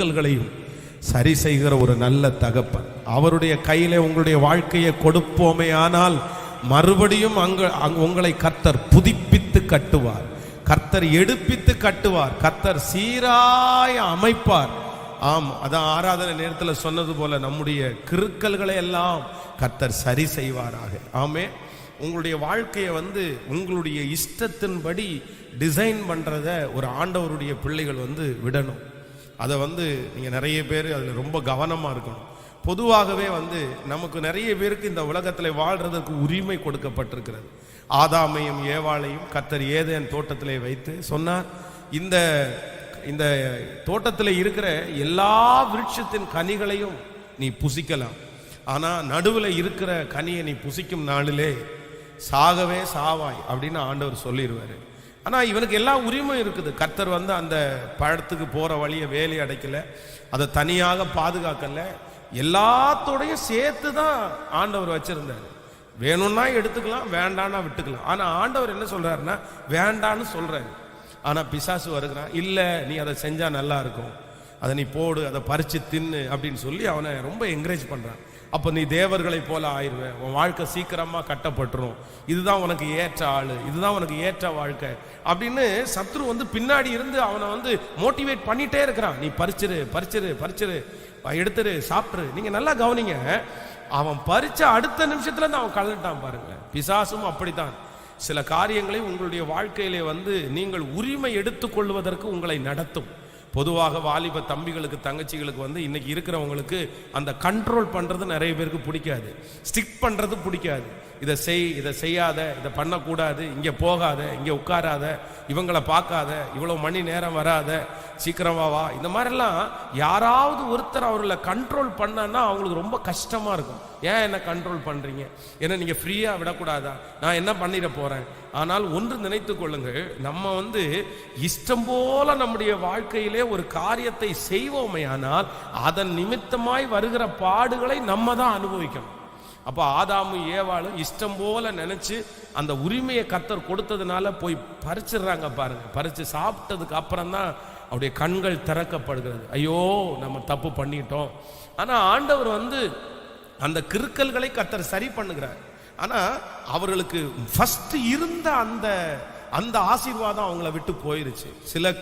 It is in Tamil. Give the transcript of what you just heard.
கிறுக்கல்களையும் சரி செய்கிற ஒரு நல்ல தகப்பன். அவருடைய கையிலே உங்களுடைய வாழ்க்கையை கொடுப்போமே ஆனால் மறுபடியும் உங்களை கர்த்தர் புதுப்பித்து கட்டுவார், கர்த்தர் எடுப்பித்து கட்டுவார், கர்த்தர் சீராய அமைப்பார். ஆம், அதான் ஆராதனை நேரத்தில் சொன்னது போல நம்முடைய கிறுக்கல்களை எல்லாம் கர்த்தர் சரி செய்வாராக. ஆமே. உங்களுடைய வாழ்க்கையை உங்களுடைய இஷ்டத்தின்படி டிசைன் பண்றத ஒரு ஆண்டவருடைய பிள்ளைகள் விடணும். அதை நீங்கள் நிறைய பேர் அதில் ரொம்ப கவனமாக இருக்கணும். பொதுவாகவே நமக்கு நிறைய பேருக்கு இந்த உலகத்தில் வாழ்றதுக்கு உரிமை கொடுக்கப்பட்டிருக்கிறது. ஆதாமையும் ஏவாளையும் கர்த்தர் ஏதேன் தோட்டத்திலே வைத்து சொன்னார், இந்த இந்த தோட்டத்தில் இருக்கிற எல்லா விருட்சத்தின் கனிகளையும் நீ புசிக்கலாம், ஆனால் நடுவில் இருக்கிற கனியை நீ புசிக்கும் நாளிலே சாகவே சாவாய் அப்படின்னு ஆண்டவர் சொல்லிடுவார். ஆனால் இவனுக்கு எல்லா உரிமை இருக்குது. கர்த்தர் அந்த பழத்துக்கு போகிற வழியை வேலி அடைக்கல, அதை தனியாக பாதுகாக்கல, எல்லாத்தோடையும் சேர்த்து தான் ஆண்டவர் வச்சிருந்தார். வேணும்னா எடுத்துக்கலாம், வேண்டான்னா விட்டுக்கலாம். ஆனால் ஆண்டவர் என்ன சொல்றாருன்னா வேண்டான்னு சொல்றாரு. ஆனால் பிசாசு வருகிறான், இல்லை நீ அதை செஞ்சா நல்லா இருக்கும், அதை நீ போடு, அதை பறிச்சு தின்னு அப்படின்னு சொல்லி அவனை ரொம்ப என்கரேஜ் பண்றான். அப்போ நீ தேவர்களை போல ஆயிடுவேன், உன் வாழ்க்கை சீக்கிரமாக கட்டப்பட்டுரும், இதுதான் உனக்கு ஏற்ற ஆள், இதுதான் உனக்கு ஏற்ற வாழ்க்கை அப்படின்னு சத்ரு பின்னாடி இருந்து அவனை மோட்டிவேட் பண்ணிட்டே இருக்கிறான். நீ பறிச்சிரு பறிச்சிரு பறிச்சிரு, எடுத்துரு, சாப்பிட்ரு. நீங்கள் நல்லா கவனிங்க, அவன் பறிச்ச அடுத்த நிமிஷத்துல இருந்து அவன் கலந்துட்டான் பாருங்க. பிசாசும் அப்படித்தான். சில காரியங்களை உங்களுடைய வாழ்க்கையிலே நீங்கள் உரிமை எடுத்துக்கொள்வதற்கு உங்களை நடத்தும். பொதுவாக வாலிப தம்பிகளுக்கு தங்கச்சிகளுக்கு இன்னைக்கு இருக்கிறவங்களுக்கு அந்த கண்ட்ரோல் பண்றது நிறைய பேருக்கு பிடிக்காது, ஸ்டிக் பண்றது பிடிக்காது. இதை செய், இதை செய்யாத, இதை பண்ணக்கூடாது, இங்கே போகாத, இங்கே உட்காராத, இவங்களை பார்க்காத, இவ்வளோ மணி நேரம் வராத, சீக்கிரமா வா, இந்த மாதிரிலாம் யாராவது ஒருத்தர் அவர்களை கண்ட்ரோல் பண்ணா அவங்களுக்கு ரொம்ப கஷ்டமா இருக்கும். ஏன் என்ன கண்ட்ரோல் பண்றீங்க, என்ன நீங்க ஃப்ரீயா விடக்கூடாதா, நான் என்ன பண்ணிட போறேன். ஆனால் ஒன்று நினைத்து கொள்ளுங்கள், நம்ம இஷ்டம் போல நம்முடைய வாழ்க்கையிலே ஒரு காரியத்தை செய்வோமே ஆனால் அதன் நிமித்தமாய் வருகிற பாடுகளை நம்ம தான் அனுபவிக்கணும். அப்போ ஆதாமும் ஏவாளும் இஷ்டம் போல நினைச்சு அந்த உரிமையை கர்த்தர் கொடுத்ததுனால போய் பறிச்சிடுறாங்க பாருங்க. பறிச்சு சாப்பிட்டதுக்கு அப்புறம் தான் அவருடைய கண்கள் திறக்கப்படுகிறது. ஐயோ நம்ம தப்பு பண்ணிட்டோம். ஆனா ஆண்டவர் அந்த கிறுக்கல்களை கர்த்தர் சரி பண்ணுகிறார். ஆனா அவர்களுக்கு ஃபர்ஸ்ட் இருந்த அந்த ஆசீர்வாதம் அவங்கள விட்டு போயிருச்சு. சில